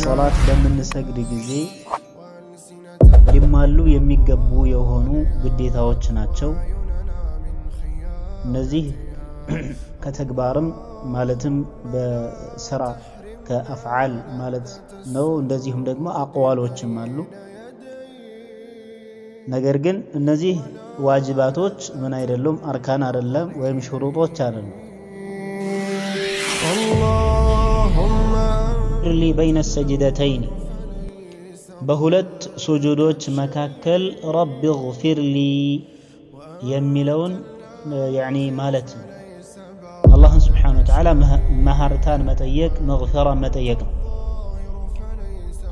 ሶላት በምንሰግድ ጊዜ ሊሟሉ የሚገቡ የሆኑ ግዴታዎች ናቸው። እነዚህ ከተግባርም ማለትም በስራ ከአፍዓል ማለት ነው። እንደዚሁም ደግሞ አቅዋሎችም አሉ። ነገር ግን እነዚህ ዋጅባቶች ምን አይደሉም፣ አርካን አይደለም ወይም ሽሩጦች አይደሉም። ሊ በይነ ሰጅደተይን በሁለት ሱጁዶች መካከል ረቢ ግፊር ሊ የሚለውን ያኒ ማለት ነው። አላህን ስብሓነሁ ወተዓላ መሐርታን መጠየቅ መግፊራን መጠየቅ ነው።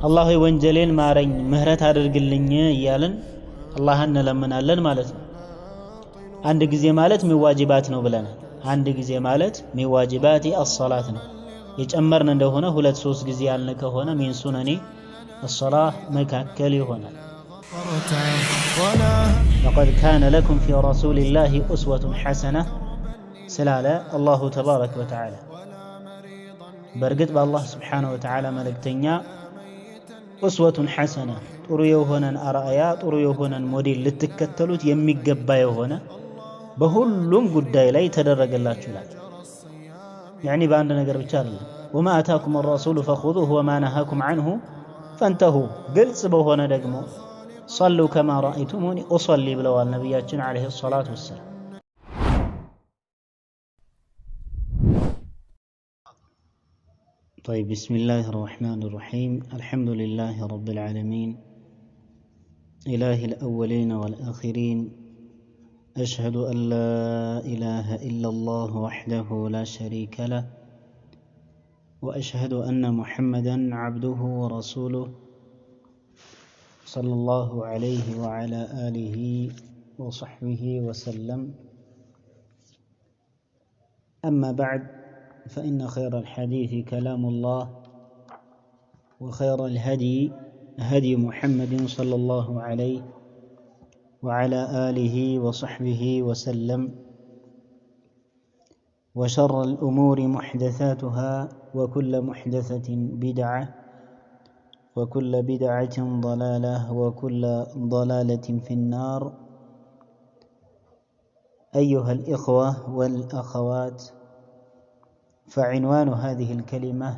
አላህ ሆይ ወንጀሌን ማረኝ ምህረት አድርግልኝ እያልን አላህን እንለምናለን ማለት ነው። አንድ ጊዜ ማለት ሚዋጅባት ነው ብለናል። አንድ ጊዜ ማለት ሚዋጅባት አስሰላት ነው። የጨመርን እንደሆነ ሁለት ሶስት ጊዜ ያልን ከሆነ ሚን ሱነኒ الصلاة مكاكل يهونا لقد كان لكم في رسول الله أسوة حسنة سلالة الله تبارك وتعالى برقت بالله سبحانه وتعالى ملكتنيا أسوة حسنة طرو يهونا أرأيا طرو يهونا موديل لتكتلوت يميقبا يهونا بهلهم قد إلي تدرق الله جلال يعني بأننا قرب تشارل وما أتاكم الرسول فخذوه وما نهاكم عنه فانتهوا قلت بهونا دقمو صلوا كما رأيتموني أصلي بلوى النبياتنا عليه الصلاة والسلام. طيب بسم الله الرحمن الرحيم. الحمد لله رب العالمين إله الأولين والآخرين أشهد أن لا إله إلا الله وحده لا شريك له وأشهد أن محمدًا عبده ورسوله صلى الله عليه وعلى آله وصحبه وسلم. أما بعد فإن خير الحديث كلام الله وخير الهدي هدي محمد صلى الله عليه وعلى آله وصحبه وسلم. وشر الأمور محدثاتها وكل محدثة بدعة وكل بدعة ضلالة وكل ضلالة في النار. أيها الإخوة والأخوات، فعنوان هذه الكلمة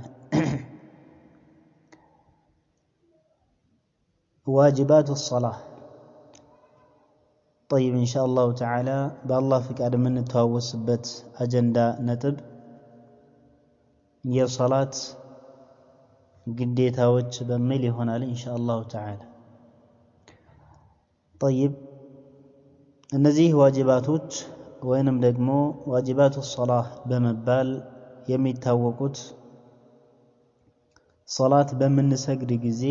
واجبات الصلاة. طيب إن شاء الله تعالى بالله فيك من نتواوس بت أجندة نتب يا صلاة قديتها وجه بميلي هنا إن شاء الله تعالى. طيب النزيه واجباتوች ወይንም ደግሞ واجبات الصلاة በመባል የሚታወቁት ሶላት በምንሰግድ ጊዜ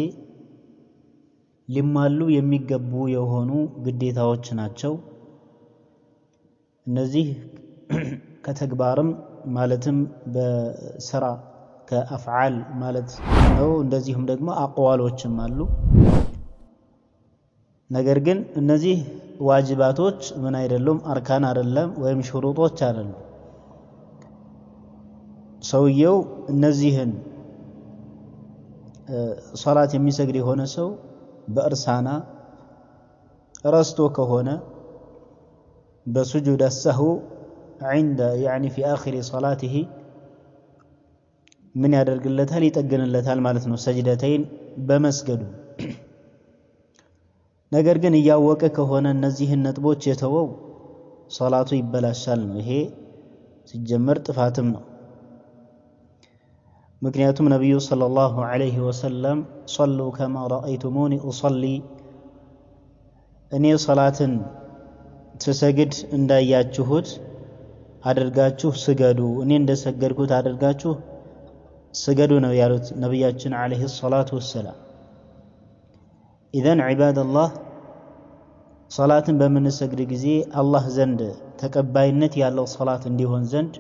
ሊሟሉ የሚገቡ የሆኑ ግዴታዎች ናቸው። እነዚህ ከተግባርም ማለትም በስራ ከአፍዓል ማለት ነው። እንደዚሁም ደግሞ አቅዋሎችም አሉ። ነገር ግን እነዚህ ዋጅባቶች ምን አይደሉም፣ አርካን አይደለም ወይም ሽሩጦች አይደሉም። ሰውየው እነዚህን ሶላት የሚሰግድ የሆነ ሰው በእርሳና ረስቶ ከሆነ በሱጁድ السهو عند يعني في آخر صلاته ምን ያደርግለታል? ይጠግንለታል ማለት ነው ሰጅደተይን በመስገዱ። ነገር ግን እያወቀ ከሆነ እነዚህን ነጥቦች የተወው ሶላቱ ይበላሻል ነው። ይሄ ሲጀመር ጥፋትም ነው። ምክንያቱም ነብዩ ሰለላሁ ዐለይሂ ወሰለም ሶሉ ከማ ረአይቱሙኒ ኡሰሊ እኔ ሶላትን ስሰግድ እንዳያችሁት አድርጋችሁ ስገዱ፣ እኔ እንደሰገድኩት አድርጋችሁ ስገዱ ነው ያሉት ነብያችን ዐለይሂ ሰላቱ ወሰላም። ኢዘን ዒባደላህ ሶላትን በምንሰግድ ጊዜ አላህ ዘንድ ተቀባይነት ያለው ሶላት እንዲሆን ዘንድ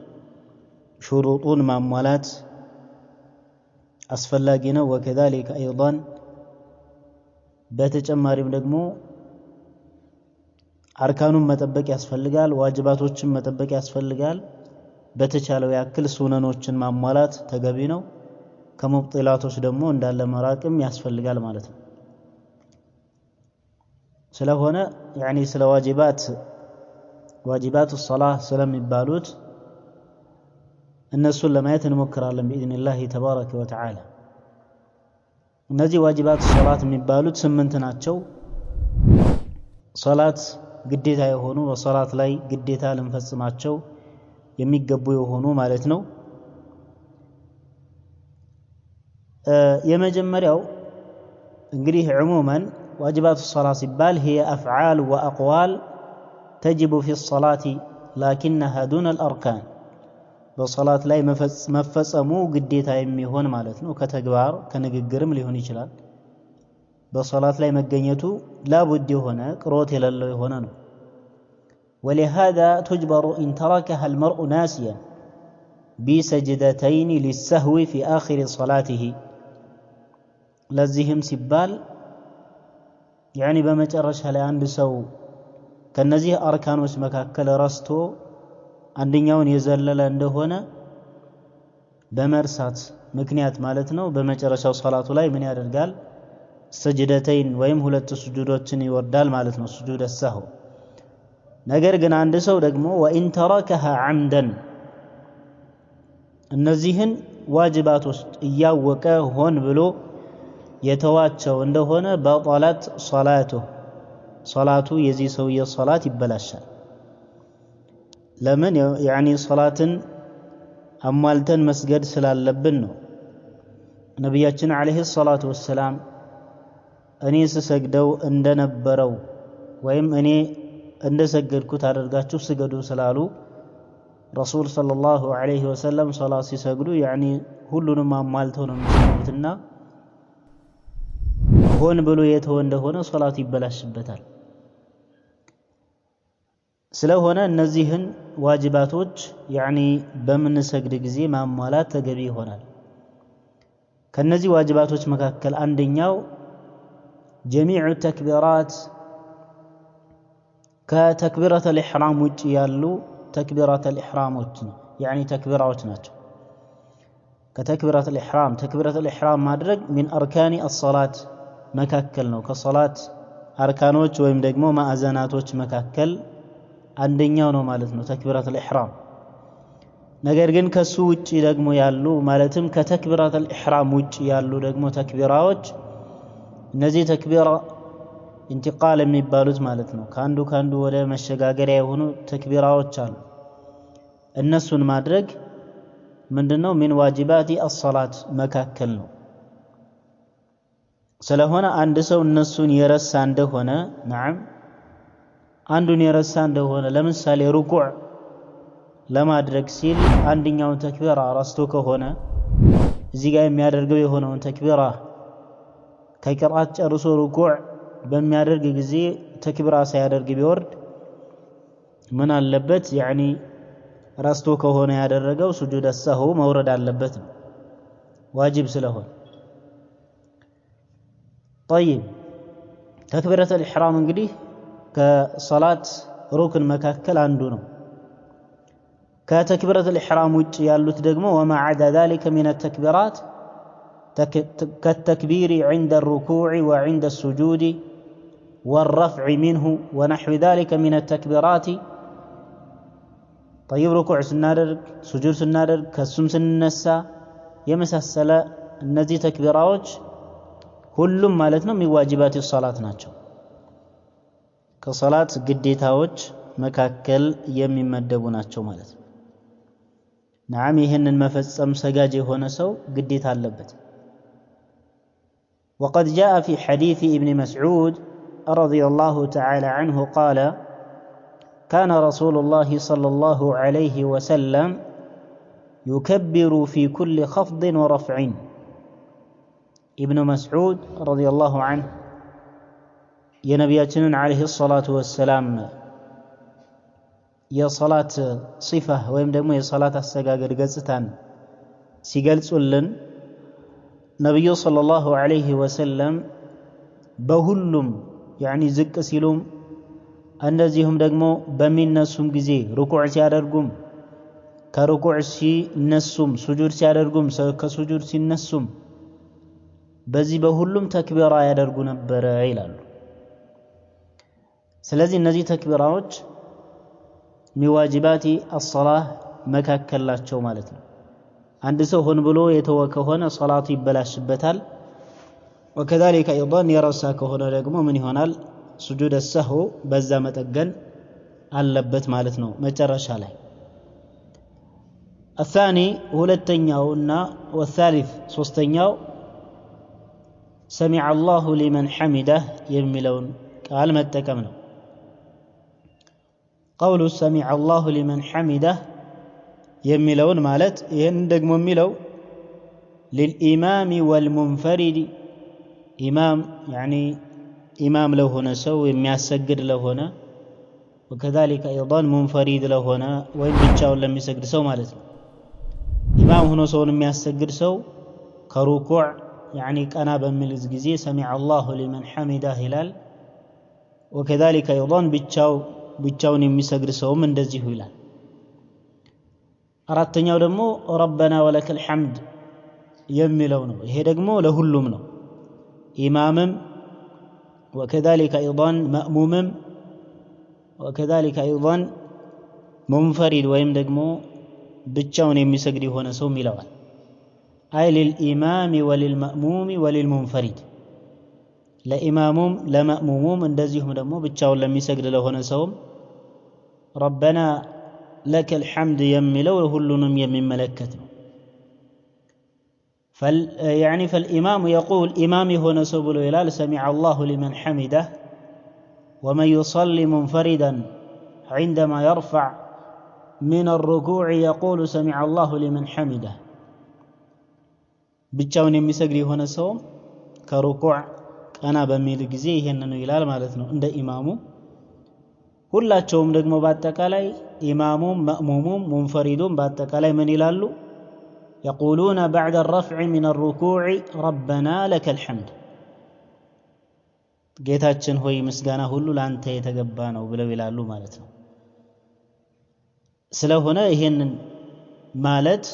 ሹሩጡን ማሟላት አስፈላጊ ነው። ወከዛሊከ አይዳን በተጨማሪም ደግሞ አርካኑን መጠበቅ ያስፈልጋል፣ ዋጅባቶችን መጠበቅ ያስፈልጋል። በተቻለው ያክል ሱነኖችን ማሟላት ተገቢ ነው። ከሙብጢላቶች ደግሞ እንዳለ መራቅም ያስፈልጋል ማለት ነው። ስለሆነ ያኒ ስለ ዋጅባት الصلاة ስለሚባሉት እነሱን ለማየት እንሞክራለን بإذن ተባረከ ወተዓላ። እነዚህ ዋጅባት الصلاة የሚባሉት 8 ናቸው። ሶላት ግዴታ የሆኑ በሶላት ላይ ግዴታ ልንፈጽማቸው የሚገቡ የሆኑ ማለት ነው። የመጀመሪያው እንግዲህ عموما واجبات الصلاة ሲባል هي أفعال وأقوال تجب في الصلاة لكنها دون الأركان በሶላት ላይ መፈጸሙ ግዴታ የሚሆን ማለት ነው። ከተግባር ከንግግርም ሊሆን ይችላል። በሶላት ላይ መገኘቱ ላቡድ የሆነ ቅሮት የሌለው የሆነ ነው። ولهذا تجبر إن تركها المرء ناسيا بسجدتين للسهو في آخر صلاته ለዚህም ሲባል ያኒ በመጨረሻ ላይ አንድ ሰው ከነዚህ አርካኖች መካከል ረስቶ አንደኛውን የዘለለ እንደሆነ በመርሳት ምክንያት ማለት ነው በመጨረሻው ሶላቱ ላይ ምን ያደርጋል? ሰጅደተይን ወይም 2 ስጁዶችን ይወርዳል ማለት ነው፣ ስጁድ السهو። ነገር ግን አንድ ሰው ደግሞ وإن تركها عمدا እነዚህን ዋጅባቶች እያወቀ ሆን ብሎ የተዋቸው እንደሆነ በጠላት ሶላቱ የዚህ ሰውዬ ሶላት ይበላሻል። ለምን? ያኒ ሶላትን አሟልተን መስገድ ስላለብን ነው። ነብያችን አለይሂ ሰላቱ ወሰላም እኔ ስሰግደው እንደነበረው ወይም እኔ እንደሰገድኩት አድርጋችሁ ስገዱ ስላሉ ረሱል ሰለላሁ ዐለይሂ ወሰለም ሶላት ሲሰግዱ ያኒ ሁሉንም አሟልተው ነው የሚሰግዱትና ሆን ብሎ የተወ እንደሆነ ሶላቱ ይበላሽበታል። ስለሆነ እነዚህን ዋጅባቶች ያኒ በምንሰግድ ጊዜ ማሟላት ተገቢ ይሆናል። ከነዚህ ዋጅባቶች መካከል አንደኛው ጀሚዑ ተክቢራት ከተክቢረተ الإحرام ውጪ ያሉ ተክቢረተ الإحرامዎች ያኒ ተክቢራዎች ናቸው። ከተክቢረተ الإحرام ማድረግ من أركان الصلاة መካከል ነው። ከሶላት አርካኖች ወይም ደግሞ ማዕዘናቶች መካከል አንደኛው ነው ማለት ነው ተክቢረተ الإحرام። ነገር ግን ከሱ ውጪ ደግሞ ያሉ ማለትም ከተክቢረተ الإحرام ውጪ ያሉ ደግሞ ተክቢራዎች እነዚህ ተክቢራ ኢንቲቃል የሚባሉት ማለት ነው። ካንዱ ወደ መሸጋገሪያ የሆኑ ተክቢራዎች አሉ። እነሱን ማድረግ ምንድነው? ሚን ዋጅባቲ الصلاة መካከል ነው። ስለሆነ አንድ ሰው እነሱን የረሳ እንደሆነ አንዱን የረሳ እንደሆነ ለምሳሌ ሩኩዕ ለማድረግ ሲል አንደኛውን ተክቢራ ረስቶ ከሆነ እዚህ ጋር የሚያደርገው የሆነውን ተክቢራ ከቂራአት ጨርሶ ሩኩዕ በሚያደርግ ጊዜ ተክቢራ ሳያደርግ ቢወርድ ምን አለበት? ያኒ ረስቶ ከሆነ ያደረገው ስጁድ السهو መውረድ አለበት ነው ዋጅብ ስለሆነ። طيب ተክቢረተ الإحرام እንግዲህ ከሶላት ሩክን መካከል አንዱ ነው። ከተክቢረተ الإحرام ውጪ ያሉት ደግሞ وما عدا ذلك من التكبيرات كالتكبير عند الركوع وعند السجود والرفع منه ونحو ذلك من التكبيرات. طيب ركوع سنادرግ سجود سنادرግ ከሱም ስንነሳ የመሳሰለ እነዚህ ተክቢራዎች ሁሉም ማለት ነው ሚዋጅባት الصلاة ናቸው። ከሶላት ግዴታዎች መካከል የሚመደቡ ናቸው ማለት ነው። نعم ይሄንን መፈጸም ሰጋጅ የሆነ ሰው ግዴታ አለበት። وقد جاء في حديث ابن مسعود رضي الله تعالى عنه قال كان رسول الله صلى الله عليه وسلم يكبر في كل خفض ورفع. ابن مسعود رضي الله عنه የነቢያችንን عليه الصلاة والسلام የሶላት ሲፋ ወይም ደግሞ የሶላት አሰጋገድ ገጽታን ሲገልጹልን ነብዩ ሰለላሁ ዐለይሂ ወሰለም በሁሉም ያኒ ዝቅ ሲሉም እንደዚሁም ደግሞ በሚነሱም ጊዜ ሩኩዕ ሲያደርጉም ከሩኩዕ ሲነሱም ሱጁድ ሲያደርጉም ከሱጁድ ሲነሱም በዚህ በሁሉም ተክቢራ ያደርጉ ነበር ይላሉ። ስለዚህ እነዚህ ተክቢራዎች ሚዋጅባቲ الصلاة መካከላቸው ማለት ነው። አንድ ሰው ሆን ብሎ የተወ ከሆነ ሶላቱ ይበላሽበታል። وكذلك ايضا የረሳ ከሆነ ደግሞ ምን ይሆናል? سجود السهو በዛ መጠገን አለበት ማለት ነው መጨረሻ ላይ። الثاني ሁለተኛውና والثالث ሶስተኛው سمع الله لمن حمده የሚለውን ቃል መጠቀም ነው። قول سمع الله لمن حمده የሚለውን ማለት ይሄን ደግሞ የሚለው للإمام والمنفرد إمام يعني إمام ለሆነ ሰው የሚያሰግድ ለሆነ وكذلك أيضا منفرد ለሆነ ወይም ብቻውን ለሚሰግድ ሰው ማለት ነው። ኢማም ሆኖ ሰውን የሚያሰግድ ሰው ከሩኩዕ يعني ቀና በሚል ጊዜ سمع الله لمن حمده ይላል። وكذلك أيضا ብቻውን የሚሰግድ ሰውም እንደዚሁ ይላል። አራተኛው ደግሞ ربنا ولك الحمد የሚለው ነው። ይሄ ደግሞ ለሁሉም ነው። ኢማምም وكذلك أيضا مأمومም وكذلك أيضا منفرد ወይም ደግሞ ብቻውን የሚሰግድ የሆነ ሰው ይለዋል። أي للإمام وللمأموم وللمنفرد ለኢማሙም ለመእሙሙም እንደዚሁም ደግሞ ብቻውን ለሚሰግድ ለሆነ ሰውም ربنا لك الحمد የሚለው ሁሉንም የሚመለከት ነው። يعني فالإمام يقول إمام هنا سبل إلال سمع الله لمن حمده ومن يصلي منفردا عندما يرفع من الركوع يقول سمع الله لمن حمده ብቻውን የሚሰግድ የሆነ ሰው ከሩኩዕ ቀና በሚል ጊዜ ይሄንን ይላል ማለት ነው እንደ ኢማሙ። ሁላቸውም ደግሞ በአጠቃላይ ኢማሙም መእሙሙም ሙንፈሪዱም በአጠቃላይ ምን ይላሉ? يقولون بعد الرفع من الركوع ربنا لك الحمد ጌታችን ሆይ ምስጋና ሁሉ ላንተ የተገባ ነው ብለው ይላሉ ማለት ነው። ስለሆነ ይሄንን ማለት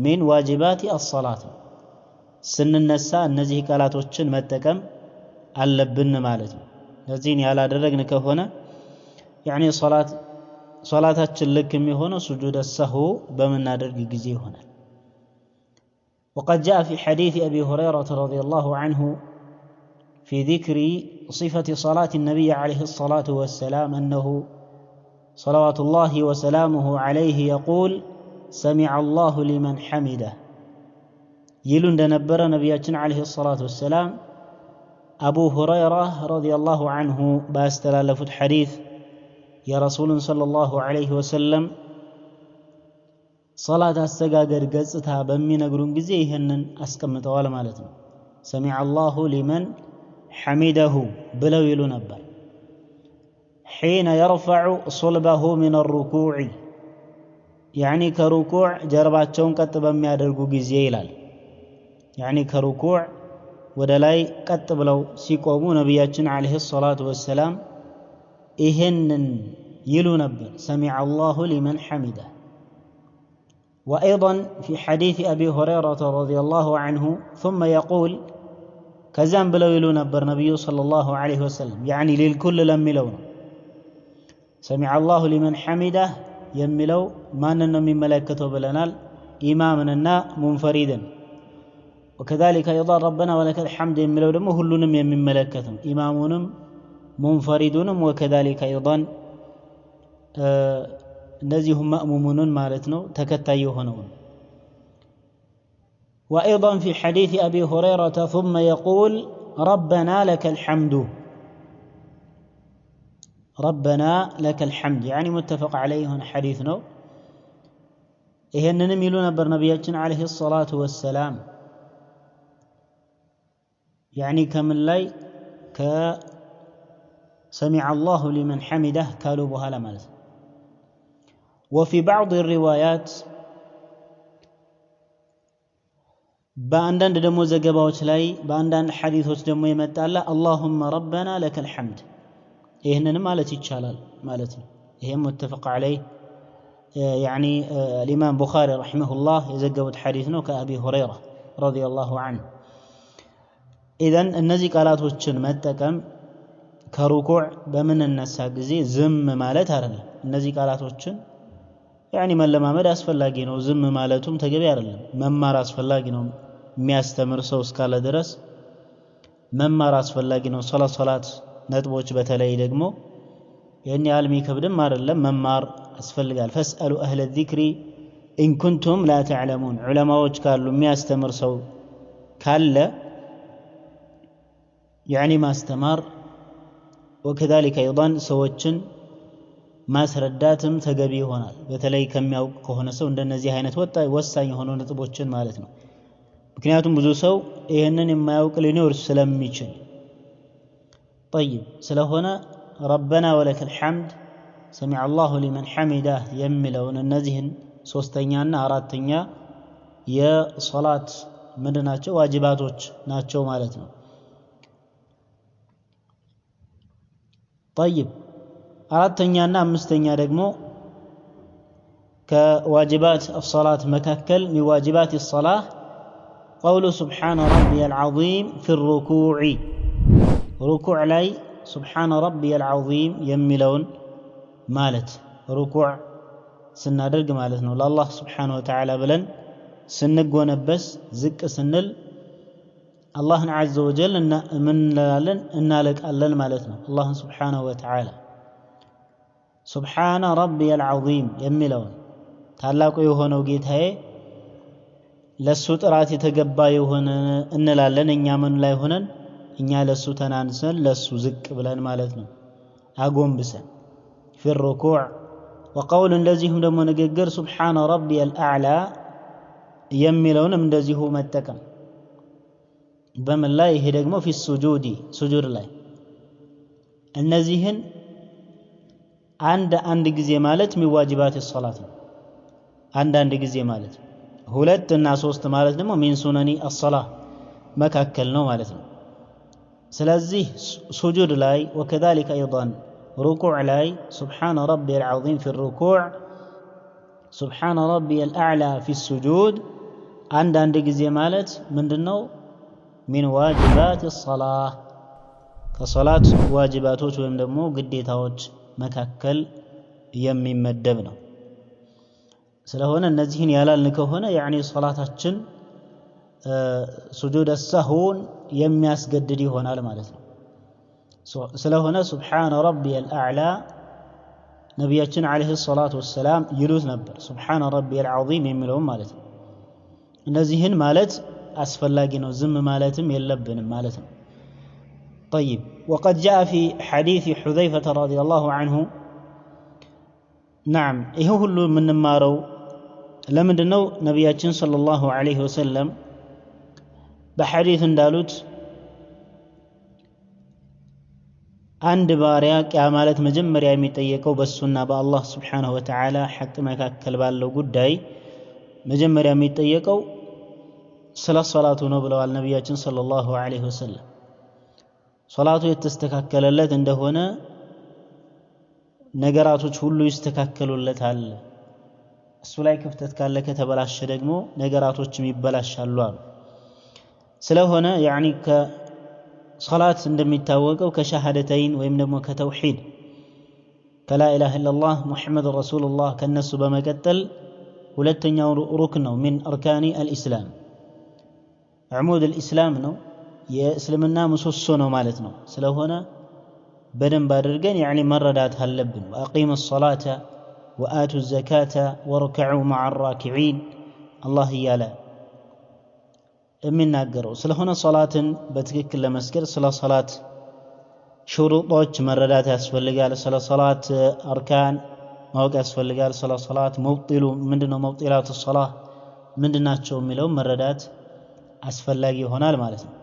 من واجبات الصلاة ስንነሳ እነዚህ ቃላቶችን መጠቀም አለብን ማለት ነው። ለዚህን ያላደረግን ከሆነ يعني ሶላታችን ልክ የሚሆነው سجود السهو በመናደርግ ጊዜ ይሆናል። وقد جاء في حديث أبي هريرة رضي الله عنه في ذكر صفة صلاة النبي عليه الصلاة والسلام أنه صلوات الله وسلامه عليه يقول سمع الله لمن حمده يلون دنبر نبياتنا عليه الصلاة والسلام أبو هريرة رضي الله عنه باستلالف الحديث يا رسول صلى الله عليه وسلم صلاة السجاجر قصتها بمين أقولون جزيهن أسكم طوال مالتنا سمع الله لمن حمده بلو يلونبر حين يرفع صلبه من الركوع يعني كركوع جرباتهم كتب بميادرقو جزيلال يعني كركوع ودلاي كتب لو سيقوموا نبياتنا عليه الصلاة والسلام إهنن يلونبر سمع الله لمن حمده. وأيضا في حديث أبي هريرة رضي الله عنه ثم يقول كزان بلو يلونبر نبي صلى الله عليه وسلم يعني للكل لم يلون سمع الله لمن حمده يملو ما نن من ملائكته بلنال إمامنا منفردا وكذلك أيضا ربنا ولك الحمد يملو دمه كلهم من ملائكتهم إمامهم منفردون وكذلك أيضا نزيهم مأمومون مالتنا تكتايو هنون. وأيضا في حديث أبي هريرة ثم يقول ربنا لك الحمد ربنا لك الحمد يعني متفق عليه هنا حديثنا إهننا ميلون برنبياتنا عليه الصلاة والسلام يعني كمن لي سمع الله لمن حمده كالو بها لمالت. وفي بعض الروايات بأندان دمو زقباوش لاي بأندان حديثوش دمو يمتالا اللهم ربنا لك الحمد إهننا مالتي تشالال مالتي إيه متفق عليه يعني الإمام بخاري رحمه الله يزقبت حديثنا كأبي هريرة رضي الله عنه. ኢዘን እነዚህ ቃላቶችን መጠቀም ከሩኩዕ በምንነሳ ጊዜ ዝም ማለት አይደለም። እነዚህ ቃላቶችን ያኒ መለማመድ አስፈላጊ ነው። ዝም ማለቱም ተገቢ አይደለም። መማር አስፈላጊ ነው። የሚያስተምር ሰው እስካለ ድረስ መማር አስፈላጊ ነው። ሶላት ነጥቦች በተለይ ደግሞ ያን ያህል የሚከብድም አይደለም፣ መማር ያስፈልጋል። ፈስአሉ አህለ ዚክሪ ኢን ኩንቱም ላ ተዕለሙን። ዑለማዎች ካሉ የሚያስተምር ሰው ካለ ያኒ ማስተማር ወከዛሊከ አይضን ሰዎችን ማስረዳትም ተገቢ ይሆናል። በተለይ ከሚያውቅ ከሆነ ሰው እንደነዚህ አይነት ወሳኝ የሆኑ ነጥቦችን ማለት ነው። ምክንያቱም ብዙ ሰው ይሄንን የማያውቅ ሊኖር ስለሚችል طيب ስለሆነ ረበና ወለከል ሐምድ ሰሚዐ አላሁ ሊመን ሐሚዳህ የሚለውን እነዚህን ሶስተኛና አራተኛ የሶላት ምንድናቸው ዋጅባቶች ናቸው ማለት ነው። طيب አራተኛና አምስተኛ ደግሞ ከዋጅባት الصلاة መካከል من واجبات الصلاة قول سبحان ربي العظيم في الركوع ركوع ላይ سبحان ربي العظيم የሚለውን ማለት ሩኩዕ ስናደርግ ማለት ነው። ለአላህ ስብሓነሁ ወተዓላ ብለን ስንጎነበስ ዝቅ ስንል አላህን ዐዘ ወጀል እንላለን እናለቃለን ማለት ነው። አላህን ስብሓነሁ ወተዓላ سبحان ربي العظيم የሚለውን ታላቁ የሆነው ጌታዬ ለሱ ጥራት የተገባ የሆነ እንላለን። እኛ ምን ላይ ሆነን እኛ ለሱ ተናንሰን ለሱ ዝቅ ብለን ማለት ነው አጎንብሰን في الركوع وقول እንደዚሁም ደግሞ ንግግር سبحان ربي الأعلى የሚለውንም እንደዚሁ መጠቀም በምን ላይ ይሄ ደግሞ في السجود سجود ላይ እነዚህን አንድ ጊዜ ማለት ሚዋጅባት الصلاة ነው። አንድ ጊዜ ማለት ሁለት እና ሶስት ማለት ደግሞ ሚን ሱነኒ الصلاة መካከል ነው ማለት ነው። ስለዚህ ሱጁድ ላይ وكذلك ايضا ركوع ላይ سبحان ربي العظيم في الركوع سبحان ربي الأعلى في السجود አንድ ጊዜ ማለት ምንድነው من واجبات الصلاة ከሶላት ዋጅባቶች ወይም ደግሞ ግዴታዎች መካከል የሚመደብ ነው። ስለሆነ እነዚህን ያላልን ከሆነ ያኒ ሶላታችን ሱጁድ السهون የሚያስገድድ ይሆናል ማለት ነው። ስለሆነ سبحان ربي الأعلى ነብያችን አለይሂ ሰላቱ ወሰላም ይሉት ነበር። سبحان ربي العظيم የሚለውም ማለት ነው። እነዚህን ማለት አስፈላጊ ነው። ዝም ማለትም የለብንም ማለት ነው። طيب وقد جاء في حديث حذيفة رضي الله عنه نعم ይሄ ሁሉ የምንማረው ለምንድነው ነብያችን ሰለላሁ ዐለይሂ ወሰለም በሐዲስ እንዳሉት አንድ ባሪያ ቂያ ማለት መጀመሪያ የሚጠየቀው በሱና በአላህ Subhanahu Wa Ta'ala ሐቅ መካከል ባለው ጉዳይ መጀመሪያ የሚጠየቀው ስለ ሶላቱ ነው ብለዋል ነብያችን ሰለላሁ ዐለይሂ ወሰለም። ሶላቱ የተስተካከለለት እንደሆነ ነገራቶች ሁሉ ይስተካከሉለታል። እሱ ላይ ክፍተት ካለ ከተበላሸ ደግሞ ነገራቶችም ይበላሻሉ አሉ። ስለሆነ ያኒ ከሶላት እንደሚታወቀው ከሸሃደተይን ወይም ደግሞ ከተውሂድ ከላ ኢላሃ ኢላላህ ሙሐመድ ረሱሉላህ ከነሱ በመቀጠል ሁለተኛው ሩክን ነው من أركان الإسلام عمود الإسلام ነው የእስልምና ምሰሶ ነው ማለት ነው። ስለሆነ በደንብ አድርገን ያኒ መረዳት አለብን። وأقيموا الصلاة وآتوا الزكاة واركعوا مع الراكعين الله እያለ የሚናገረው ስለሆነ ሶላትን በትክክል ለመስገድ ስለ ሶላት ሹሩጦች መረዳት ያስፈልጋል። ስለ ሶላት አርካን ማወቅ ያስፈልጋል። ስለ ሶላት መውጢሉ ምንድነው መውጢላቱ ሶላህ ምንድናቸው የሚለው መረዳት አስፈላጊ ይሆናል ማለት ነው።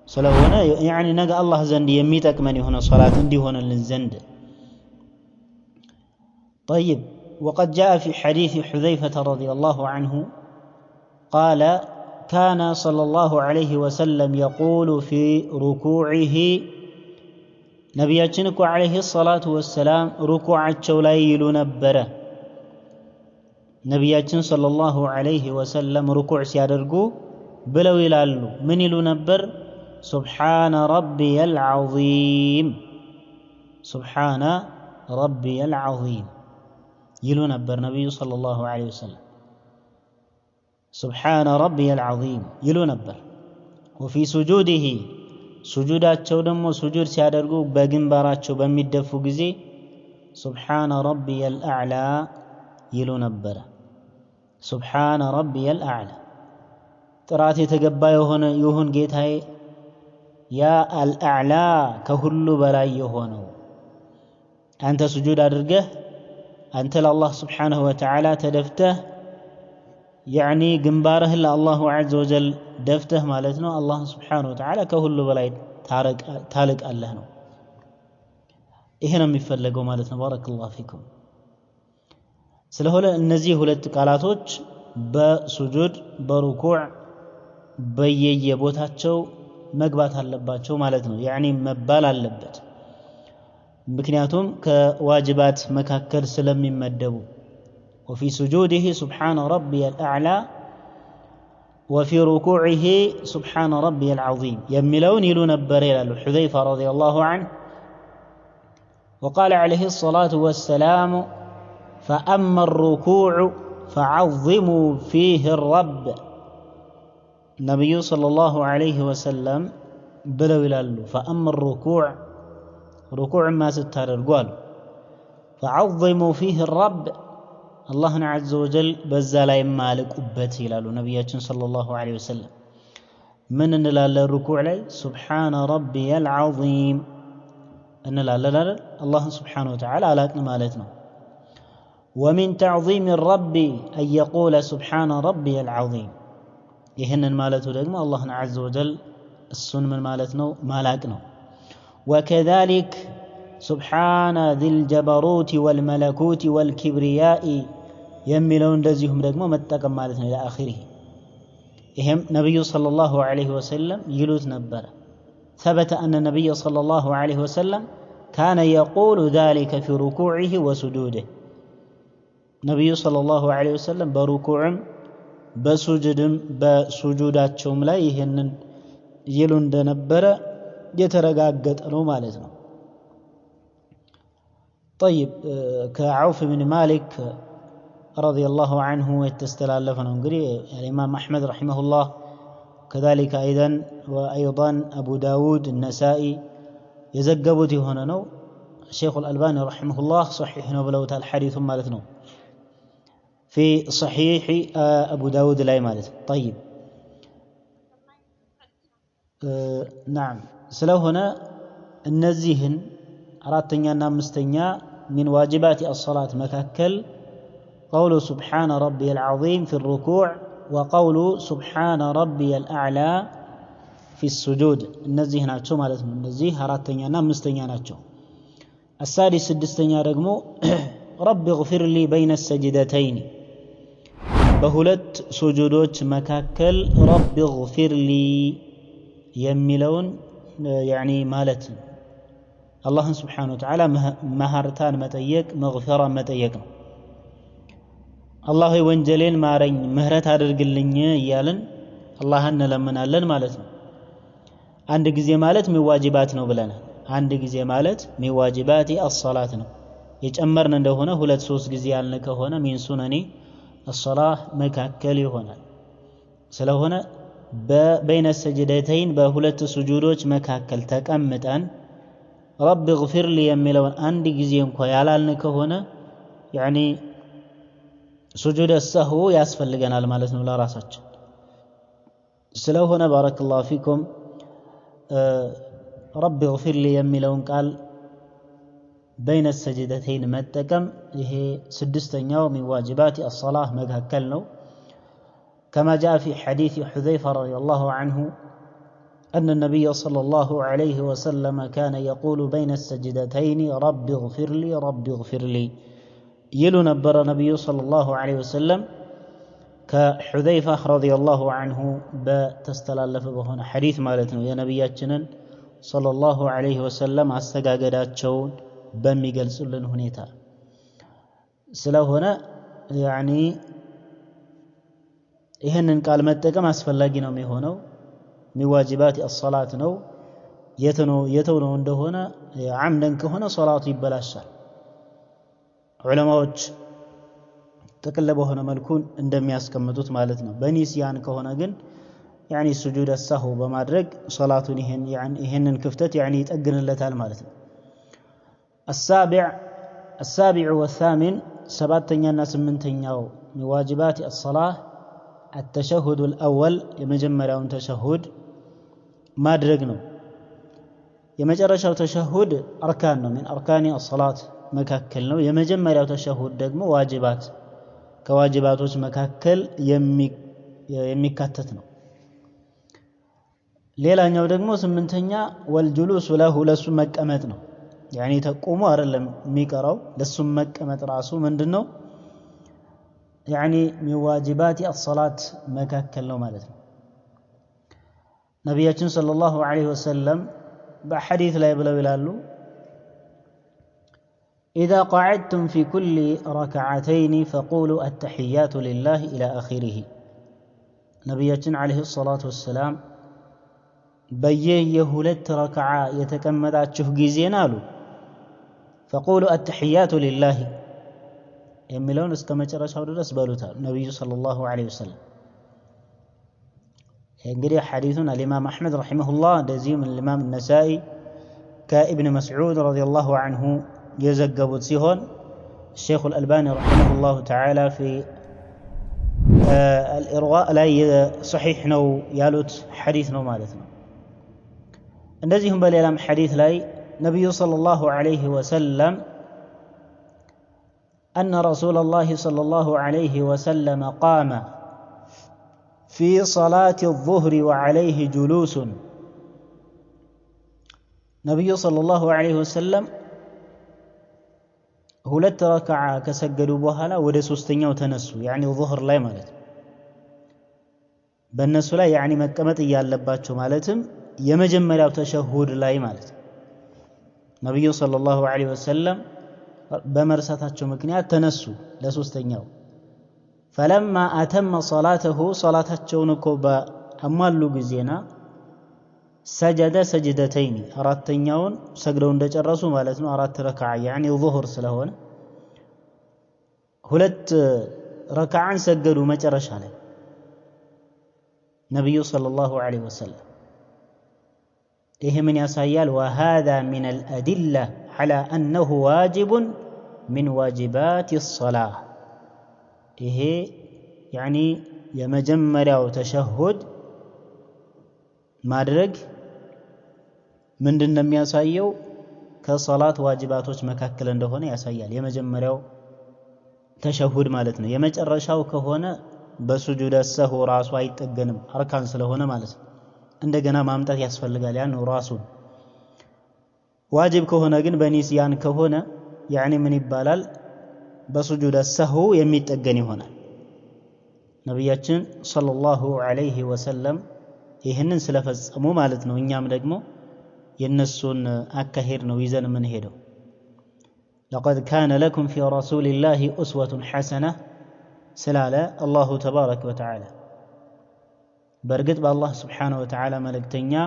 ስለሆነ ያኒ ነገ አላህ ዘንድ የሚጠቅመን የሆነ ሶላት እንዲሆንልን ዘንድ طيب وقد جاء في حديث حذيفة رضي الله عنه قال كان صلى الله عليه وسلم يقول في ركوعه ነብያችን እኮ عليه الصلاة والسلام ሩኩዓቸው ላይ ይሉ ነበር። ነብያችን ሰለላሁ ዐለይሂ ወሰለም ሩኩዕ ሲያደርጉ ብለው ይላሉ ምን ይሉ ነበር? سبحان ربي العظيم سبحان ربي العظيم يلو نبر نبي صلى الله عليه وسلم سبحان ربي العظيم يلو نبر وفي سجوده سجوداتቸው ደግሞ سجود ሲያደርጉ በግንባራቸው በሚደፉ ጊዜ سبحان ربي الأعلى ይሉ ነበር سبحان ربي الأعلى ጥራት የተገባ ይሁን ጌታዬ ያ الأعلى ከሁሉ በላይ የሆነው አንተ سجود አድርገህ አንተ ለአላህ Subhanahu Wa Ta'ala ተደፍተህ يعني ግንባርህ ለአላሁ عز وجل ደፍተህ ማለት ነው አላህ Subhanahu Wa Ta'ala ከሁሉ በላይ ታልቃለህ ነው ይሄ ነው የሚፈልገው ማለት ነው ባረከላሁ ፊኩም ስለሆነ እነዚህ ሁለት ቃላቶች በሱጁድ በሩኩዕ በየቦታቸው መግባት አለባቸው ማለት ነው يعني መባል አለበት ምክንያቱም ከዋጅባት መካከል ስለሚመደቡ وفي سجوده سبحان ربي الأعلى وفي ركوعه سبحان ربي العظيم يملون يلو نبر إلى حذيفة رضي الله عنه وقال عليه الصلاة والسلام فأما الركوع فعظموا فيه الرب النبي صلى الله عليه وسلم بلو إلى فأما الركوع ركوع ما ستار القوال فعظموا فيه الرب الله عز وجل بزال مالك أبتي لالو نبياتنا صلى الله عليه وسلم من أن الركوع لي سبحان ربي العظيم أن لا الله سبحانه وتعالى لكن مالتنا ومن تعظيم الرب أن يقول سبحان ربي العظيم يهن مالته لكما الله عز وجل السن من مالتنا مالكنا وكذلك سبحان ذي الجبروت والملكوت والكبرياء يملون دزيهم لكما متقم مالتنا إلى آخره إهم نبي صلى الله عليه وسلم يلوت نبر ثبت أن النبي صلى الله عليه وسلم كان يقول ذلك في ركوعه وسجوده نبي صلى الله عليه وسلم بركوع بسجوداتهم لا يهن يلون دنبر يترقاقت أنه مالتنا طيب كعوف بن مالك رضي الله عنه يتستلالفنا نقري الإمام أحمد رحمه الله كذلك وأيضا أبو داود النسائي يزقبوتي هنا نو الشيخ الألباني رحمه الله صحيحنا بلوت الحديث مالتنا في صحيح أبو داود لا مالت طيب نعم سلو هنا النزيهن أرادتنيا نامستنيا من واجبات الصلاة مكاكل قول سبحان ربي العظيم في الركوع وقول سبحان ربي الأعلى في السجود النزيه ناتشو مالتنا النزيه أرادتنيا نامستنيا ناتشو السادس سدستنيا رقمو رب اغفر لي بين السجدتين بهلت سجودوች መካከል رب اغفر لي የሚለውን يعني ማለት አላህን Subhanahu Wa Ta'ala መሐርታን መጠየቅ መግፈራ መጠየቅ ነው አላህ ወንጀሌን ማረኝ ምህረት አድርግልኝ እያልን አላህን እንለምናለን ማለት ነው አንድ ጊዜ ማለት ሚዋጅባት ነው ብለናል አንድ ጊዜ ማለት ሚዋጅባቲ الصلاه ነው የጨመርን እንደሆነ ሁለት ሶስት ጊዜ ያልነ ከሆነ ሚን ሱነኒ الصلاه መካከል ይሆናል ስለሆነ በበይነ ሰጅደተይን በሁለት ስጁዶች መካከል ተቀምጠን رب اغفر لي የሚለውን አንድ ጊዜ እንኳን ያላልን ከሆነ يعني سجود السهو ያስፈልገናል ማለት ነው ለራሳችን ስለሆነ ባረከላሁ ፊኩም رب اغفر لي የሚለውን ቃል بين السجدتين متكم هي سدستنياو من واجبات الصلاة مكاكل نو كما جاء في حديث حذيفة رضي الله عنه أن النبي صلى الله عليه وسلم كان يقول بين السجدتين رب اغفر لي رب اغفر لي يلو نبر النبي صلى الله عليه وسلم كحذيفة رضي الله عنه بتستلالف بهنا حديث مالتنا يا نبياتنا صلى الله عليه وسلم አስተጋገዳቸውን በሚገልጹልን ሁኔታ ስለሆነ يعني ይሄንን ቃል መጠቀም አስፈላጊ ነው የሚሆነው من واجبات الصلاة نو يتونو እንደሆነ عمدا ከሆነ ሶላቱ ይበላሻል ዑለማዎች ጥቅል በሆነ መልኩ እንደሚያስቀምጡት ማለት ነው በኒስያን ከሆነ ግን يعني سجود السهو በማድረግ ሶላቱን ይሄንን ክፍተት يعني ይጠግንለታል ማለት ነው السابع والثامن سبعتኛና ስምንተኛው من واجبات الصلاة التشهد الأول የመጀመሪያውን ተሸሁድ ማድረግ ነው የመጨረሻው ተሸሁድ አርካን ነው من أركان الصلاة መካከል ነው የመጀመሪያው ተሸሁድ ደግሞ ዋጅባት ከዋጅባቶች መካከል የሚካተት ነው ሌላኛው ደግሞ ስምንተኛ ወልጁሉስ ለሱ መቀመጥ ነው يعني ተቆሙ አይደለም የሚቀራው ለሱ መቀመጥ ራሱ ምንድነው يعني من واجبات الصلاة መካከል ነው ማለት ነው ነብያችን ሰለላሁ ዐለይሂ ወሰለም በሐዲስ ላይ ብለው ይላሉ إذا قعدتم في كل ركعتين فقولوا التحيات لله إلى آخره نبينا عليه الصلاة والسلام በየሁለት ረክዓ የተቀመጣችሁ ጊዜ ናሉ فقولوا التحيات لله የሚለውን እስከ መጨረሻው ድረስ በሉታል ነብዩ ሰለላሁ ዐለይሂ ወሰለም እንግዲህ ሐዲሱን الإمام أحمد رحمه الله እንደዚሁም الإمام النسائي كابن مسعود رضي الله عنه የዘገቡት ሲሆን الشيخ الألباني رحمه الله تعالى في الإرواء ላይ صحيح ነው ያሉት ሐዲስ ነው ማለት ነው እንደዚሁም በሌላም ሐዲስ ላይ ነብዩ ሰለላሁ ዐለይሂ ወሰለም أن رسول الله صلى الله عليه وسلم قام في صلاة الظهر وعليه جلوس نبي صلى الله عليه وسلم ሁለት ረክዓ ከሰገዱ በኋላ ወደ ሶስተኛው ተነሱ يعني ظهر ላይ ማለት በእነሱ ላይ يعني መቀመጥ ያለባቸው ማለትም የመጀመሪያው ተሸሁድ ላይ ማለት ነብዩ ሰለላሁ ዐለይሂ ወሰለም በመርሳታቸው ምክንያት ተነሱ ለሶስተኛው فلما اتم صلاته صلاتቸውን እኮ በአሟሉ ጊዜና سجد سجدتين አራተኛውን ሰግደው እንደጨረሱ ማለት ነው አራት ረክዓ يعني ظهر ስለሆነ ሁለት ረክዓን ሰገዱ መጨረሻ ላይ ነብዩ ሰለላሁ ዐለይሂ ወሰለም ይሄ ምን ያሳያል وهذا من الأدلة على أنه واجب من واجبات الصلاة ይሄ يعني የመጀመሪያው ተሸሁድ ማድረግ ምንድነው የሚያሳየው ከሶላት ዋጅባቶች መካከል እንደሆነ ያሳያል የመጀመሪያው ተሸሁድ ማለት ነው የመጨረሻው ከሆነ በሱጁድ ሰሁ ራሱ አይጠገንም አርካን ስለሆነ ማለት ነው እንደገና ማምጣት ያስፈልጋል ያን ራሱ ዋጅብ ከሆነ ግን በኒስያን ከሆነ يعني ምን ይባላል በሱጁድ ሰሁ የሚጠገን ይሆናል ነብያችን ሰለላሁ ዐለይሂ ወሰለም ይሄንን ስለፈጸሙ ማለት ነው እኛም ደግሞ የነሱን አካሄድ ነው ይዘን ምን ሄደው لقد كان لكم في رسول الله أسوة حسنة سلالة الله تبارك وتعالى برقد بالله سبحانه وتعالى ملكتنيا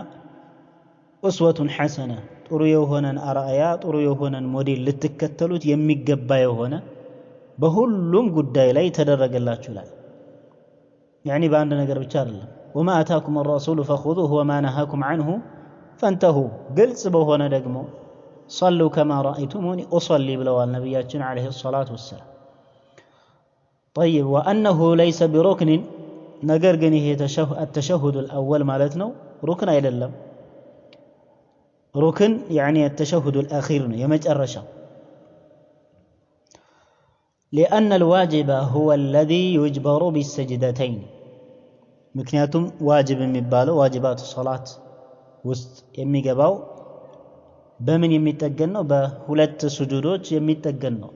أسوة حسنة ጥሩ የሆነን አርአያ ጥሩ የሆነን ሞዴል ልትከተሉት የሚገባ የሆነ በሁሉም ጉዳይ ላይ ተደረገላችሁ ይላል يعني በአንድ ነገር ብቻ አይደለም وما آتاكم الرسول فخذوه وما نهاكم عنه فانتهوا ግልጽ በሆነ ደግሞ صلوا كما رأيتموني أصلي ብለዋል ነብያችን عليه الصلاة والسلام طيب وأنه ليس بركن ነገር ግን ይሄ التشهد الأول ማለት ነው ሩክን አይደለም ركن يعني التشهد الأخير يمجرشا لأن الواجب هو الذي يجبر بالسجدتين مكنياتهم واجب የሚባለው واجبات الصلاة ውስጥ የሚገባው በምን የሚጠገን ነው በሁለት ስጁዶች የሚጠገን ነው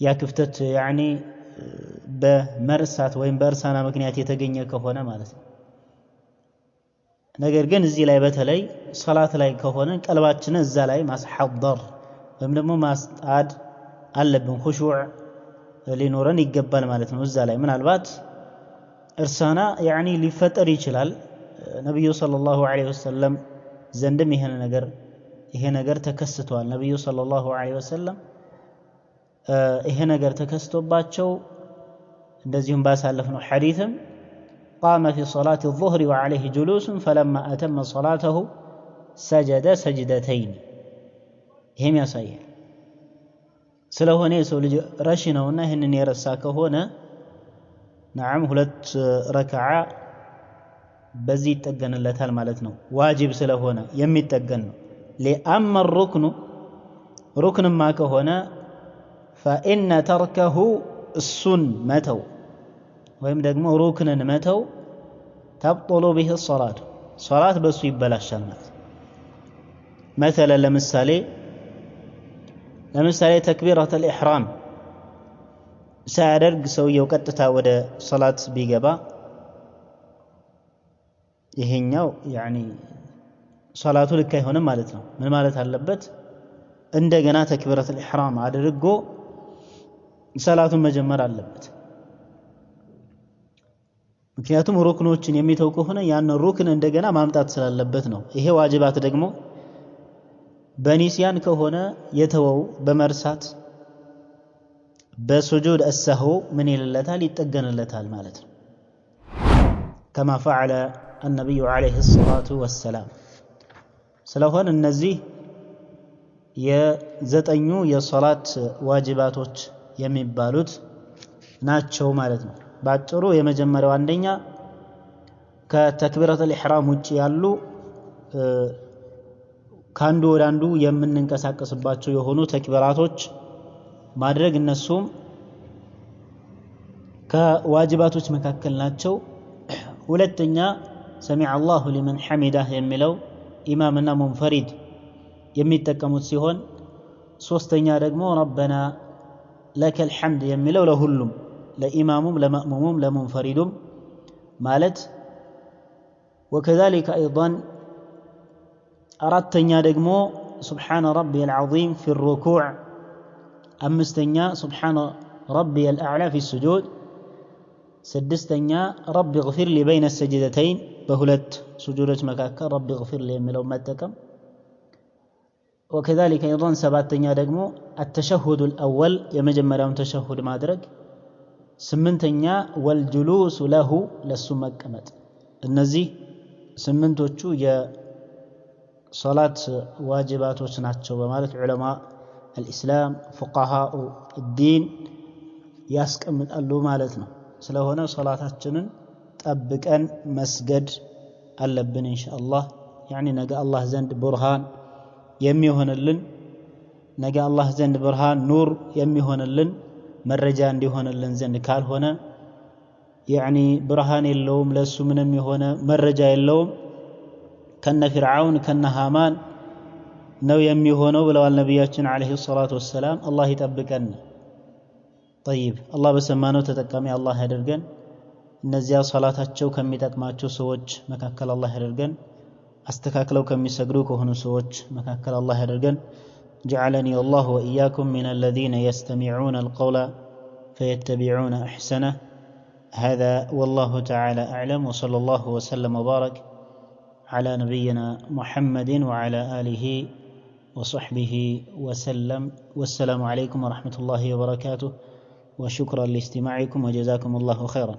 ያ ክፍተት يعني በመርሳት ወይም በእርሳና ምክንያት የተገኘ ከሆነ ማለት ነው ነገር ግን እዚህ ላይ በተለይ ሶላት ላይ ከሆነ ቀልባችንን እዛ ላይ ማስሐضር ወይም ደግሞ ማስጣድ አለብን ኹሹዕ ሊኖረን ይገባል ማለት ነው እዛ ላይ ምናልባት እርሳና يعني ሊፈጠር ይችላል ነብዩ ሰለላሁ ዐለይሂ ወሰለም ዘንድም ይሄ ነገር ተከስቷል። ነብዩ ሰለላሁ ዐለይሂ ወሰለም ይሄ ነገር ተከስቶባቸው እንደዚሁም ባሳለፍነው ሐዲስም قام في صلاة الظهر وعليه جلوس فلما أتم صلاته سجد سجدتين ይሄም ያሳያል። ስለሆነ የሰው ልጅ ረሺ ነውና ይሄንን የረሳ ከሆነ نعم ሁለት ረክዓ በዚህ ይጠገንለታል ማለት ነው። ዋጅብ ስለሆነ የሚጠገን ነው። لأما الركن ركنማ ከሆነ فإن تركه السن መተው ወይም ደግሞ ሩክንን መተው ተብጦሎ به الصلاة ሶላት በሱ ይበላሻል ማለት مثلا ለምሳሌ ተክቢረተ الإحرام ሳያደርግ ሰውየው ቀጥታ ወደ ሶላት ቢገባ ይሄኛው ሶላቱ ልክ አይሆንም ማለት ነው። ምን ማለት አለበት? እንደገና ተክቢረተ الإحرام አድርጎ ሰላቱን መጀመር አለበት። ምክንያቱም ሩክኖችን የሚተው ከሆነ ያን ሩክን እንደገና ማምጣት ስላለበት ነው። ይሄ ዋጅባት ደግሞ በኒስያን ከሆነ የተወው በመርሳት በሱጁድ السهو ምን ይልለታል? ይጠገንለታል ማለት ነው። كما فعل النبي عليه الصلاة والسلام ስለሆነ እነዚህ የዘጠኙ የሶላት ዋጅባቶች የሚባሉት ናቸው ማለት ነው። ባጭሩ የመጀመሪያው አንደኛ ከተክቢረተ الإحرام ውጪ ያሉ ካንዱ ወደ አንዱ የምንንቀሳቀስባቸው የሆኑ ተክቢራቶች ማድረግ እነሱም ከዋጅባቶች መካከል ናቸው። ሁለተኛ ሰሚዐ አላሁ ሊመን ሐሚዳህ የሚለው ኢማምና ሙንፈሪድ የሚጠቀሙት ሲሆን ሶስተኛ ደግሞ ረበና ለከል ሐምድ የሚለው ለሁሉም ለኢማሙም ለማእሙሙም ለሙንፈሪዱም ማለት وكذلك ايضا አራተኛ ደግሞ سبحان ربي العظيم في الركوع አምስተኛ سبحان ربي الأعلى في السجود ስድስተኛ رب اغفر لي بين السجدتين በሁለት ሱጁዶች መካከል رب اغفر لي የሚለው መጠቀም وكذلك ايضا ሰባተኛ ደግሞ التشهد الأول የመጀመሪያውን ተሸሁድ ማድረግ ስምንተኛ والجلوس له ለሱ መቀመጥ እነዚህ ስምንቶቹ የሶላት ዋጅባቶች ናቸው በማለት ዑለማ الإسلام فقهاء الدين ያስቀምጣሉ ማለት ነው። ስለሆነ ሶላታችንን ጠብቀን መስገድ አለብን ኢንሻአላህ። ነገ አላህ ዘንድ ብርሃን የሚሆንልን ነገ አላህ ዘንድ ብርሃን ኑር የሚሆንልን መረጃ እንዲሆንልን ዘንድ ካልሆነ ብርሃን የለውም ለሱ ምንም የሆነ መረጃ የለውም ከነ ፊርዓውን ከነ ሃማን ነው የሚሆነው ብለዋል ነብያችን አለይሂ ሰላቱ ወሰላም። አላህ ይጠብቀን። طيب አላህ በሰማነው ተጠቃሚ አላህ ያደርገን። እነዚያ ሶላታቸው ከሚጠቅማቸው ሰዎች መካከል አላህ ያደርገን። አስተካክለው ከሚሰግዱ ከሆኑ ሰዎች መካከል አላህ ያደርገን። جعلني الله وإياكم من الذين يستمعون القول فيتبعون أحسنه. هذا والله تعالى أعلم، وصلى الله وسلم وبارك على نبينا محمد وعلى آله وصحبه وسلم. والسلام عليكم ورحمة الله وبركاته، وشكرا لاستماعكم وجزاكم الله خيرا.